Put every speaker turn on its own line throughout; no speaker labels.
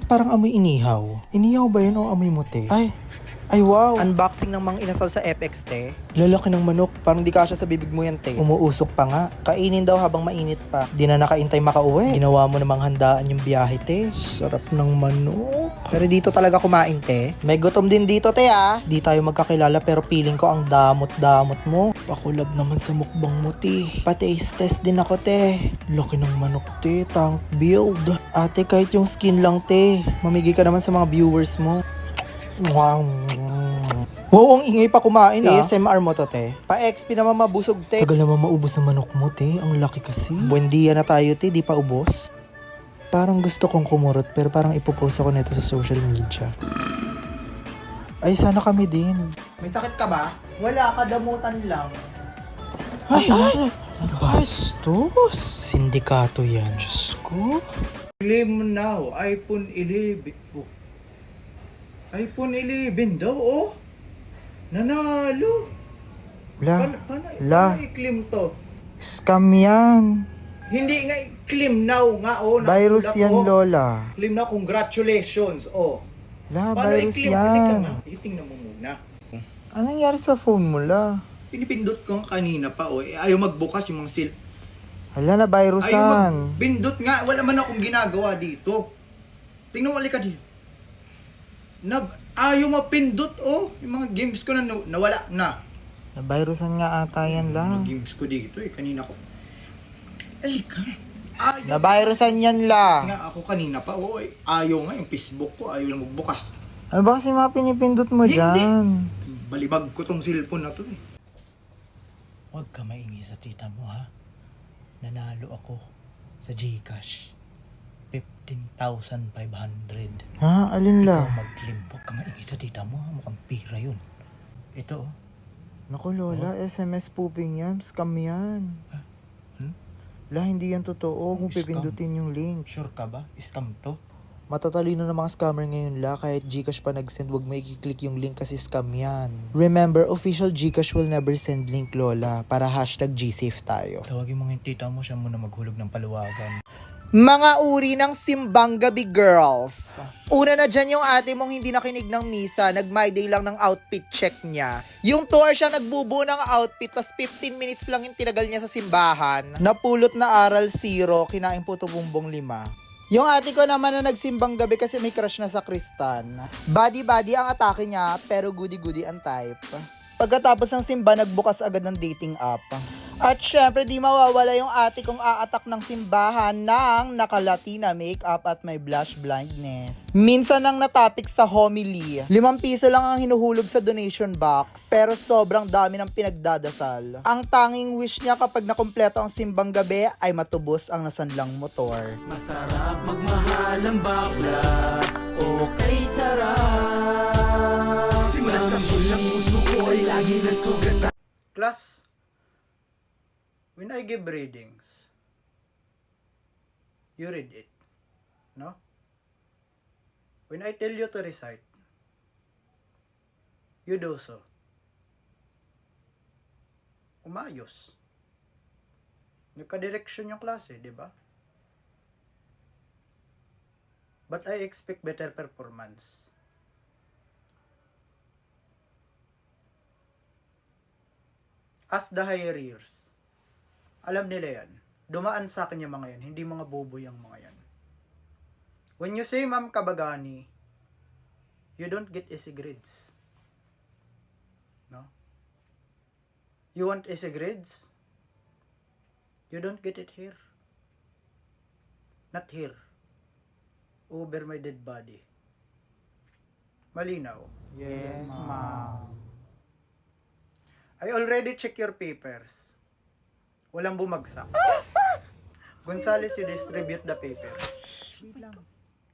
parang amoy inihaw? Inihaw ba yun o amoy muti? Ay wow! Unboxing ng mga inasal sa FX, te. Lalaki ng manok, parang di kasya sa bibig mo yan, te. Umuusok pa nga. Kainin daw habang mainit pa. Di na nakaintay makauwi. Ginawa mo namang handaan yung biyahe, te. Sarap ng manok. Pero dito talaga kumain, te. May gutom din dito, te, ah. Di tayo magkakilala pero feeling ko ang damot-damot mo. Pakulab naman sa mukbang mo, te. Pa-taste test din ako, te. Laki ng manok, te. Tank build. Ate, kahit yung skin lang, te. Mamigay ka naman sa mga viewers mo. Wow, ang ingay pa kumain, ah. ASMR mo to, te. Pa-XP naman mabusog, te. Tagal naman maubos ang manok mo, te. Ang laki kasi. Buendia na tayo, te. Di pa ubos. Parang gusto kong kumurot, pero parang ipopost ako nito sa social media. Ay, sana kami din. May sakit ka ba? Wala, kadamutan lang. Ay, bastos. Sindikato yan. Diyos ko.
Claim now, iPhone 11. Oh. iPhone 11 daw, oh. Nanalo. Paano i-claim to?
Scam yan.
Hindi nga i-claim now nga, oh.
Virus yan,
oh.
Lola.
Claim now, congratulations, oh.
Paano virus
i-claim?
yan?
Itingnan mo muna.
Anong nangyari sa phone mo, la?
Pinipindot ko kanina pa, oh. Ayaw magbukas yung mga
Hala, na virusan.
Pindot nga, wala man akong ginagawa dito. Tingnan mo, ka dito. Ayaw mapindot, oh. Yung mga games ko na nawala na.
Na-virusan nga ata yan lang.
Mga games ko dito, kanina ko. Ka.
Na-virusan yan la.
Nga ako kanina pa, oh. Ayaw nga, yung Facebook ko, ayaw lang magbukas.
Ano ba kasi mga pinipindot mo dyan?
Balibag ko tong cellphone na to, eh.
Huwag ka maingi sa tita mo, ha? Nanalo ako sa GCash. 15,500. Ha? Alin la?
Ikaw mag-claim. Huwag ka maingi sa tita mo, ha? Mukhang pira yun. Ito, oh.
Naku Lola, SMS pooping yan. Scam yan. La, hindi yan totoo. Huwag mo pipindutin yung link.
Sure ka ba? Scam to?
Matatalino ng mga scammer ngayon la, kahit Gcash pa nag-send, wag mo i-click yung link kasi scam yan. Remember, official Gcash will never send link, Lola, para #GSafe tayo.
Tawagin mo yung tita mo, siya muna maghulog ng paluwagan.
Mga uri ng simbang gabi girls. Una na dyan yung ate mong hindi nakinig ng misa, nag-my day lang ng outfit check niya. Yung tour siya nagbubuo ng outfit, tas 15 minutes lang yung tinagal niya sa simbahan. Napulot na aral 0, kinain puto bumbong 5. Yung ate ko naman na nagsimbang gabi kasi may crush na sa Kristan. Body-body ang atake niya, pero goody-goody ang type. Pagkatapos ng simba, nagbukas agad ng dating app. At syempre, di mawawala yung ate kong aatak ng simbahan ng naka-Latina makeup at may blush blindness. Minsan nang natapik sa homily. 5 piso lang ang hinuhulog sa donation box, pero sobrang dami ng pinagdadasal. Ang tanging wish niya kapag nakumpleto ang simbang gabi ay matubos ang nasanlang motor.
Masarap magmahal ang bakla, okay sarap. Simula sa bulang puso ko ay lagi na sugat.
Class, when I give readings, you read it, no? When I tell you to recite, you do so. Umayos. Nagka-direction yung klase, di ba? But I expect better performance. As the higher years, alam nila yan. Dumaan sa akin yung mga yan. Hindi mga bobo yung mga yan. When you say Ma'am Kabagani, you don't get easy grades. No? You want easy grades? You don't get it here. Not here. Over my dead body. Malinaw?
Yes, ma'am.
I already check your papers. Walang bumagsak. Gonzales, you distribute the papers.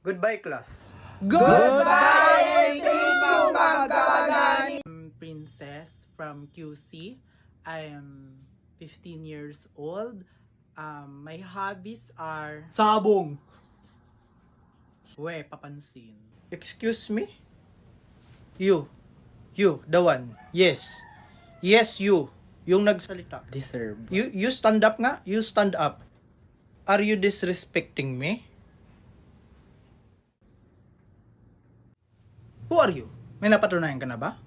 Goodbye, class.
Goodbye! Thank you, Ma'am Kabagani!
I'm Princess from QC. I am 15 years old. My hobbies are sabong. We, papansin.
Excuse me? You, the one. Yes. Yes, you. Yung nagsalita.
Deserve.
You stand up nga. You stand up. Are you disrespecting me? Who are you? May napatunayan ka na ba?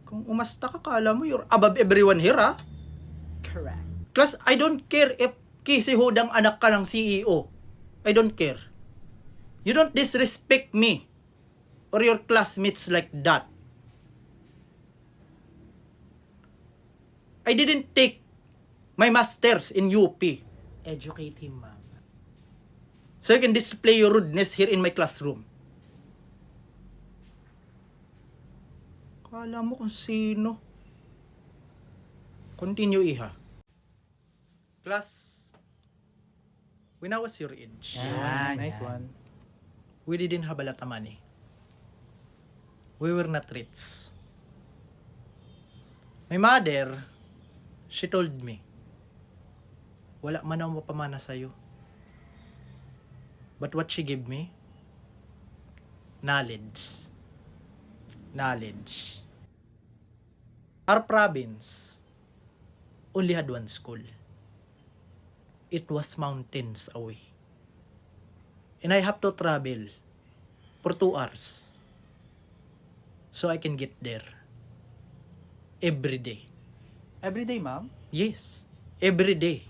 Kung umasta ka, kala mo you're above everyone here, ha?
Correct.
Class, I don't care if kisihudang anak ka ng CEO. I don't care. You don't disrespect me or your classmates like that. I didn't take my master's in UP
Educate him, ma'am.
so you can display your rudeness here in my classroom. Kala mo kung sino. Continue, Iha. Class, when I was your age, nice one. We didn't have a lot of money. We were not rich. My mother, she told me, wala man ako mapamana sa'yo. But what she gave me? Knowledge. Knowledge. Our province only had one school. It was mountains away. And I have to travel for 2 hours so I can get there every day.
Every day, ma'am?
Yes, every day.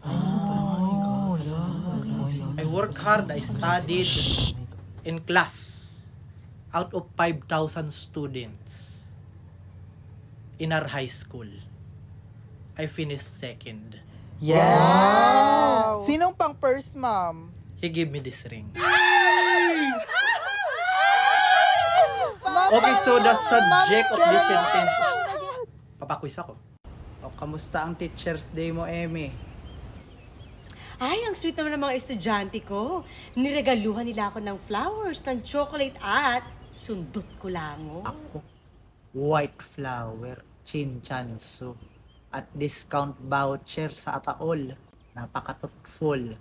I work hard, I studied in class. Out of 5,000 students in our high school, I finished second.
Yeah! Sinong pang first, ma'am?
He gave me this ring. Okay, so the subject of this sentence, papaquiz ako. O, kamusta ang Teacher's Day mo, Eme?
Ay, ang sweet naman ng mga estudyante ko. Niregaluhan nila ako ng flowers, ng chocolate at sundot ko lang.
Ako, white flower, chinchanso, at discount voucher sa Ataol. Napaka-thoughtful.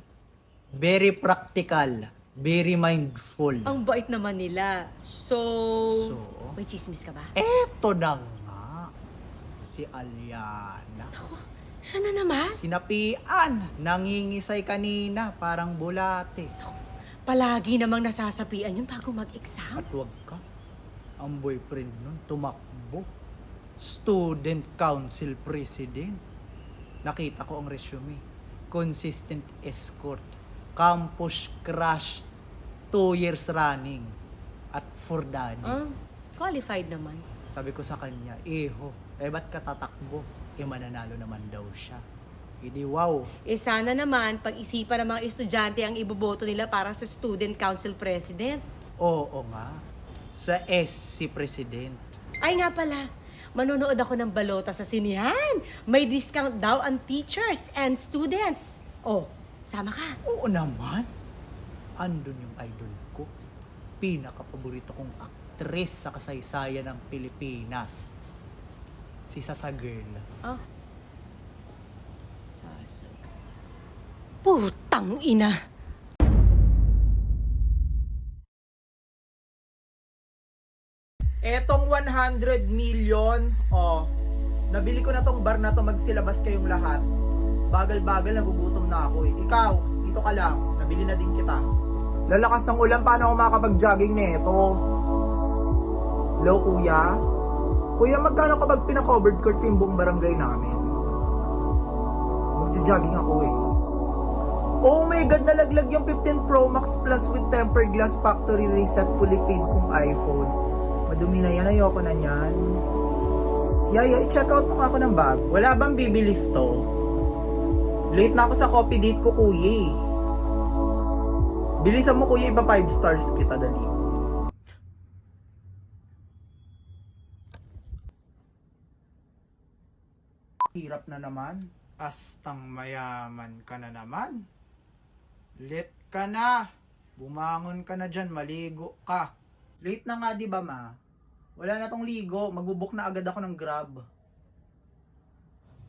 Very practical. Very mindful.
Ang bait naman nila. So,
So?
may chismis ka ba?
Eto na nga. Si Aliana.
Siya na naman?
Sinapian. Nangingisay kanina. Parang bulate.
Palagi namang nasasapian yun bago mag-exam.
At wag ka. Ang boyfriend nun tumakbo. Student Council President. Nakita ko ang resume. Consistent escort. Campus crush. 2 years running. At for daddy.
Qualified naman.
Sabi ko sa kanya, Iho, ba't ka tatakbo? Mananalo naman daw siya. Hindi wow.
Sana naman, pag-isipan ng mga estudyante ang iboboto nila para sa Student Council President.
Oo nga. Sa S si President.
Ay nga pala, manonood ako ng balota sa sinihan. May discount daw ang teachers and students. Oh, sama ka.
Oo naman. Andun yung idol ko. Pinaka-paborito kong aktres sa kasaysayan ng Pilipinas. Si Sasa Girl.
Oh. Putang ina.
Etong 100 million, nabili ko na tong bar na to, magsilabas kayong lahat. Bagal-bagal, nagugutom na ako eh. Ikaw, dito ka lang, nabili na din kita.
Lalakas ng ulan, paano ako makakapag-jogging nito? Hello, kuya? Kuya, magkano kapag pina-covered court yung buong barangay namin? Magja-jogging ako eh. Oh my God, nalaglag yung 15 Pro Max Plus with tempered glass factory reset fully paid kong iPhone. Madumi na yan, ayoko na yan. Yaya, i-check out mo nga ako ng bag.
Wala bang bibilis to? Late na ako sa coffee date ko, kuya eh. Bilisan mo, kuya, iba 5 stars kita, dali. Hirap na naman.
Astang mayaman ka na naman. Late ka na. Bumangon ka na dyan, maligo ka.
Late na nga, di ba, ma? Wala na tong ligo. Magbubuk na agad ako ng Grab.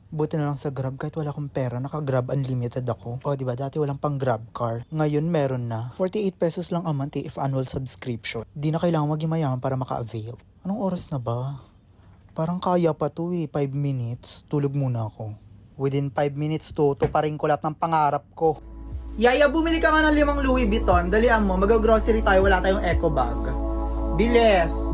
Buti na lang sa Grab, kahit wala akong pera, naka-Grab unlimited ako. O, diba, dati walang pang Grab car. Ngayon, meron na. 48 pesos lang a month if annual subscription. Di na kailangan maging mayaman para maka-avail. Anong oras na ba? Parang kaya pa to eh, 5 minutes. Tulog muna ako. Within 5 minutes to, tuparin ko lahat ng pangarap ko.
Yaya, bumili ka nga ng 5 Louis Vuitton. Dalian mo, mag-grocery tayo. Wala tayong eco bag. Bilis!